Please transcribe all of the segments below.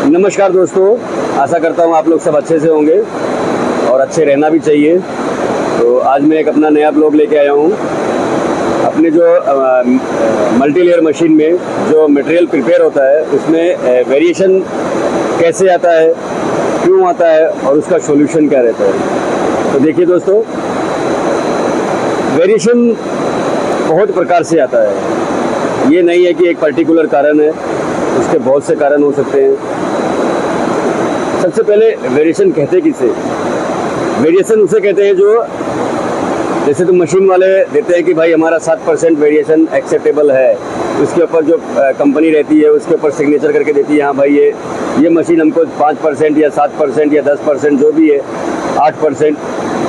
नमस्कार दोस्तों, आशा करता हूँ आप लोग सब अच्छे से होंगे और अच्छे रहना भी चाहिए। तो आज मैं एक अपना नया ब्लॉग लेके आया हूँ। अपने जो मल्टी लेयर मशीन में जो मटेरियल प्रिपेयर होता है उसमें वेरिएशन कैसे आता है, क्यों आता है और उसका सॉल्यूशन क्या रहता है। तो देखिए दोस्तों, वेरिएशन बहुत प्रकार से आता है। ये नहीं है कि एक पर्टिकुलर कारण है, उसके बहुत से कारण हो सकते हैं। सबसे पहले वेरिएशन कहते किसे? वेरिएशन उसे कहते हैं जो, जैसे तो मशीन वाले देते हैं कि भाई हमारा 7% वेरिएशन एक्सेप्टेबल है। उसके ऊपर जो कंपनी रहती है उसके ऊपर सिग्नेचर करके देती है, हाँ भाई ये मशीन हमको 5% या 7% या 10% जो भी है 8%,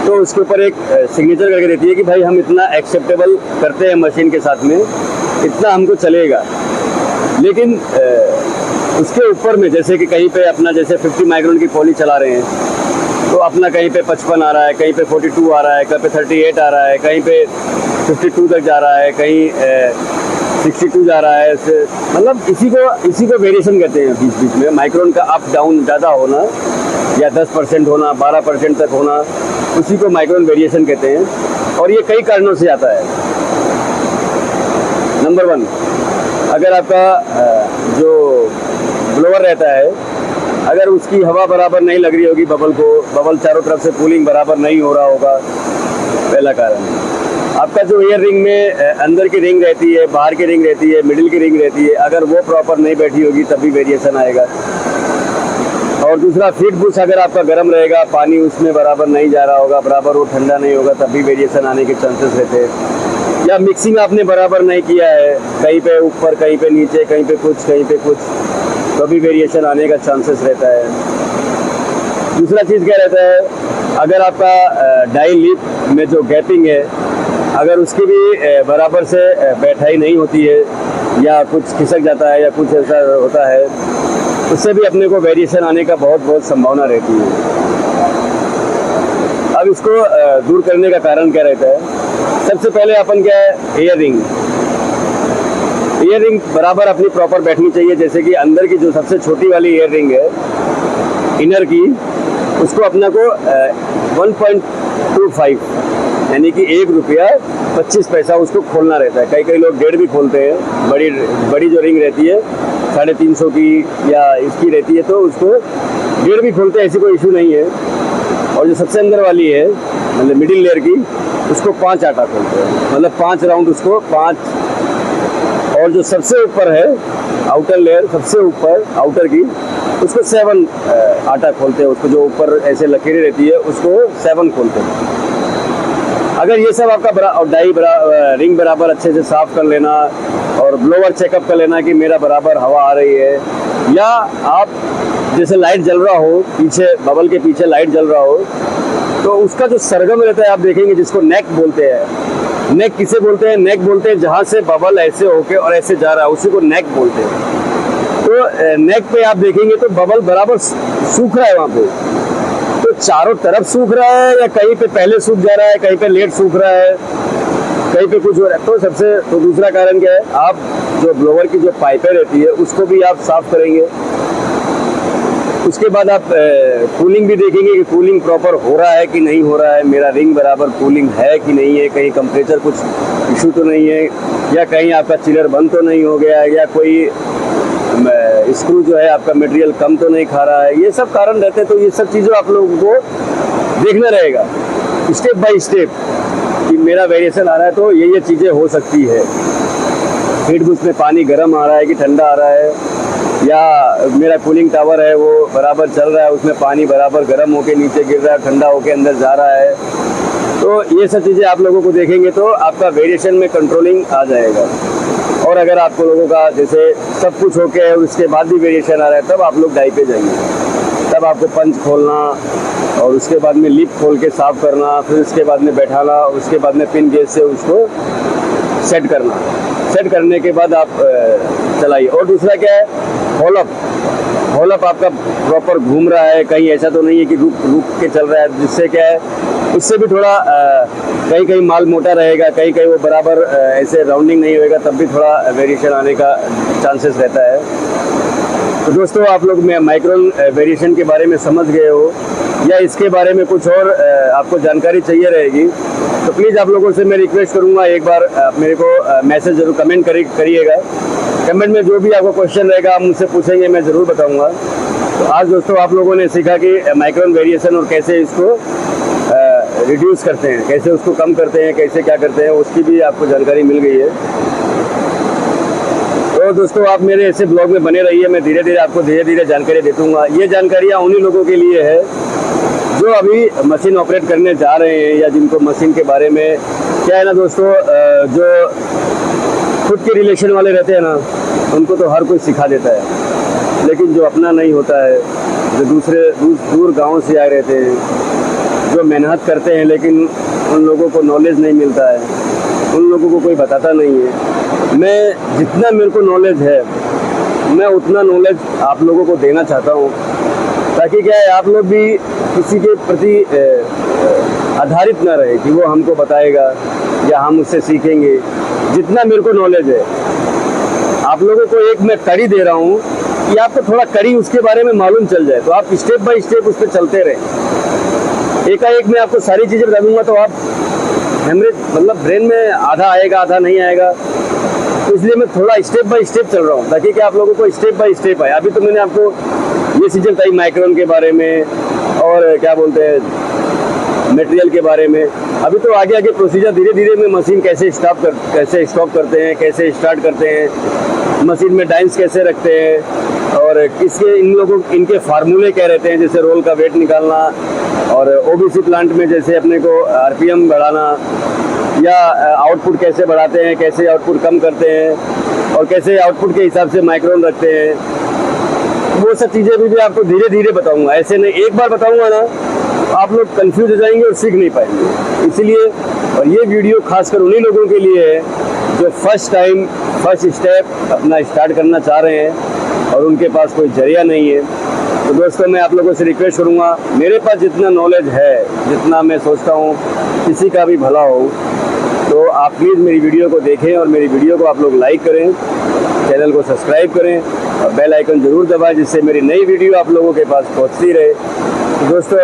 तो उसके ऊपर एक सिग्नेचर करके देती है कि भाई हम इतना एक्सेप्टेबल करते हैं मशीन के साथ में, इतना हमको चलेगा। लेकिन उसके ऊपर में जैसे कि कहीं पे अपना जैसे 50 माइक्रोन की पॉली चला रहे हैं तो अपना कहीं पे 55 आ रहा है, कहीं पे 42 आ रहा है, कहीं पे 38 आ रहा है, कहीं पे 52 तक जा रहा है, कहीं 62 जा रहा है। मतलब इसी को वेरिएशन कहते हैं। बीच बीच में माइक्रोन का अप डाउन ज़्यादा होना या 10% होना, 12% तक होना, उसी को माइक्रोन वेरिएशन कहते हैं। और ये कई कारणों से आता है। नंबर 1, अगर आपका जो ब्लोअर रहता है, अगर उसकी हवा बराबर नहीं लग रही होगी, बबल चारों तरफ से कूलिंग बराबर नहीं हो रहा होगा, पहला कारण। आपका जो एयर रिंग में अंदर की रिंग रहती है, बाहर की रिंग रहती है, मिडिल की रिंग रहती है, अगर वो प्रॉपर नहीं बैठी होगी तब भी वेरिएशन आएगा। और दूसरा, फीड बुश अगर आपका गर्म रहेगा, पानी उसमें बराबर नहीं जा रहा होगा, बराबर वो ठंडा नहीं होगा, तब भी वेरिएशन आने के चांसेस रहते हैं। या मिक्सिंग आपने बराबर नहीं किया है, कहीं पे ऊपर, कहीं पे नीचे, कहीं पे कुछ, कहीं पे कुछ, तो भी वेरिएशन आने का चांसेस रहता है। दूसरा चीज़ क्या रहता है, अगर आपका डाई लिप में जो गैपिंग है, अगर उसकी भी बराबर से बैठाई नहीं होती है या कुछ खिसक जाता है या कुछ ऐसा होता है, उससे भी अपने को वेरिएशन आने का बहुत संभावना रहती है। अब इसको दूर करने का कारण क्या रहता है? सबसे पहले अपन क्या है, एयर रिंग बराबर अपनी प्रॉपर बैठनी चाहिए। जैसे कि अंदर की जो सबसे छोटी वाली एयर रिंग है, इनर की, उसको अपना को 1.25 यानी कि ₹1.25 उसको खोलना रहता है। कई लोग 1.5 भी खोलते हैं। बड़ी जो रिंग रहती है 350 की या इसकी रहती है, तो उसको 1.5 भी खोलते हैं, ऐसी कोई इशू नहीं है। और जो सबसे अंदर वाली है, मतलब मिडिल लेयर की, उसको 5 आटा खोलते हैं, मतलब 5 राउंड उसको 5। और जो सबसे ऊपर है, आउटर लेयर, सबसे ऊपर आउटर की, उसको 7 आटा खोलते हैं। उसको जो ऊपर ऐसे लकीरें रहती है उसको 7 खोलते हैं। अगर ये सब आपका डाई रिंग बराबर अच्छे से साफ कर लेना और ब्लोअर चेकअप कर लेना कि मेरा बराबर हवा आ रही है, या आप जैसे लाइट जल रहा हो, पीछे बबल के पीछे लाइट जल रहा हो, तो उसका जो सरगम रहता है आप देखेंगे, जिसको नेक बोलते हैं। नेक किसे बोलते हैं? नेक बोलते हैं जहाँ से बबल ऐसे होके और ऐसे जा रहा है, उसी को नेक बोलते हैं। तो नेक पे आप देखेंगे तो बबल बराबर सूख रहा है वहाँ पे। तो चारों तरफ सूख रहा है या कहीं पे पहले सूख जा रहा है, कहीं पे लेट सूख रहा है, कहीं पे कुछ हो रहा है। तो दूसरा कारण क्या है, आप जो ब्लोअर की जो पाइपें रहती है उसको भी आप साफ करेंगे। उसके बाद आप कूलिंग भी देखेंगे कि कूलिंग प्रॉपर हो रहा है कि नहीं हो रहा है, मेरा रिंग बराबर कूलिंग है कि नहीं है, कहीं कंप्रेचर कुछ इशू तो नहीं है, या कहीं आपका चिलर बंद तो नहीं हो गया, या कोई स्क्रू जो है आपका मटेरियल कम तो नहीं खा रहा है। ये सब कारण रहते हैं। तो ये सब चीज़ों आप लोगों को देखना रहेगा स्टेप बाय स्टेप कि मेरा वेरिएशन आ रहा है तो ये चीज़ें हो सकती है। फीड बुश में पानी गर्म आ रहा है कि ठंडा आ रहा है, या मेरा कूलिंग टावर है वो बराबर चल रहा है, उसमें पानी बराबर गर्म होके नीचे गिर रहा है, ठंडा होके अंदर जा रहा है। तो ये सब चीज़ें आप लोगों को देखेंगे तो आपका वेरिएशन में कंट्रोलिंग आ जाएगा। और अगर आपको लोगों का जैसे सब कुछ होके उसके बाद भी वेरिएशन आ रहा है, तब आप लोग डाई पे जाइए। तब आपको पंच खोलना और उसके बाद में लिप खोल के साफ करना, फिर उसके बाद में बैठाना, उसके बाद में पिन गेज से उसको सेट करना। सेट करने के बाद आप चलाइए। और दूसरा क्या है, होल अप आपका प्रॉपर घूम रहा है, कहीं ऐसा तो नहीं है कि रुक के चल रहा है, जिससे क्या है, उससे भी थोड़ा कहीं माल मोटा रहेगा, कहीं वो बराबर ऐसे राउंडिंग नहीं होएगा, तब भी थोड़ा वेरिएशन आने का चांसेस रहता है। तो दोस्तों आप लोग माइक्रोन वेरिएशन के बारे में समझ गए हो, या इसके बारे में कुछ और आपको जानकारी चाहिए रहेगी, तो प्लीज़ आप लोगों से मैं रिक्वेस्ट करूंगा, एक बार मेरे को मैसेज जरूर कमेंट करिएगा। कमेंट में जो भी आपको क्वेश्चन रहेगा आप मुझसे पूछेंगे, मैं ज़रूर बताऊंगा। तो आज दोस्तों आप लोगों ने सीखा कि माइक्रोन वेरिएशन और कैसे इसको रिड्यूस करते हैं, कैसे उसको कम करते हैं, कैसे क्या करते हैं, उसकी भी आपको जानकारी मिल गई है। तो दोस्तों आप मेरे ऐसे ब्लॉग में बने रहिए, मैं धीरे धीरे जानकारी दे दूँगा। ये जानकारियाँ उन्हीं लोगों के लिए है जो अभी मशीन ऑपरेट करने जा रहे हैं, या जिनको मशीन के बारे में क्या है ना दोस्तों, जो खुद के रिलेशन वाले रहते हैं ना, उनको तो हर कोई सिखा देता है, लेकिन जो अपना नहीं होता है, जो दूर गाँव से आए रहते हैं, जो मेहनत करते हैं लेकिन उन लोगों को नॉलेज नहीं मिलता है, उन लोगों को कोई बताता नहीं है। मैं जितना मेरे को नॉलेज है, मैं उतना नॉलेज आप लोगों को देना चाहता हूँ, ताकि क्या है आप लोग भी किसी के प्रति आधारित ना रहे कि वो हमको बताएगा या हम उससे सीखेंगे। जितना मेरे को नॉलेज है आप लोगों को एक मैं कड़ी दे रहा हूँ कि आपको थोड़ा कड़ी उसके बारे में मालूम चल जाए, तो आप स्टेप बाय स्टेप उस पर चलते रहें। एकाएक मैं आपको सारी चीज़ें बता दूंगा तो आप हेमरेज मतलब ब्रेन में आधा आएगा आधा नहीं आएगा, तो इसलिए मैं थोड़ा स्टेप बाय स्टेप चल रहा हूँ, ताकि कि आप लोगों को स्टेप बाय स्टेप आए। अभी तो मैंने आपको ये चीज़ें बताई माइक्रोन के बारे में और क्या बोलते हैं मटेरियल के बारे में। अभी तो आगे प्रोसीजर धीरे धीरे में मशीन कैसे स्टॉप करते हैं, कैसे स्टार्ट करते हैं, मशीन में डाइंस कैसे रखते हैं, और इनके फार्मूले क्या रहते हैं, जैसे रोल का वेट निकालना, और ओबीसी प्लांट में जैसे अपने को आरपीएम बढ़ाना, या आउटपुट कैसे बढ़ाते हैं, कैसे आउटपुट कम करते हैं, और कैसे आउटपुट के हिसाब से माइक्रोन रखते हैं, वो सब चीज़ें भी आपको धीरे धीरे बताऊंगा। ऐसे नहीं एक बार बताऊंगा ना आप लोग कंफ्यूज हो जाएंगे और सीख नहीं पाएंगे। इसलिए और ये वीडियो खासकर उन्हीं लोगों के लिए है जो फर्स्ट स्टेप अपना स्टार्ट करना चाह रहे हैं और उनके पास कोई जरिया नहीं है। तो दोस्तों मैं आप लोगों से रिक्वेस्ट करूँगा, मेरे पास जितना नॉलेज है, जितना मैं सोचता हूँ किसी का भी भला हो, तो आप प्लीज़ मेरी वीडियो को देखें और मेरी वीडियो को आप लोग लाइक करें, चैनल को सब्सक्राइब करें और बेल आइकन ज़रूर दबाएं, जिससे मेरी नई वीडियो आप लोगों के पास पहुंचती रहे। तो दोस्तों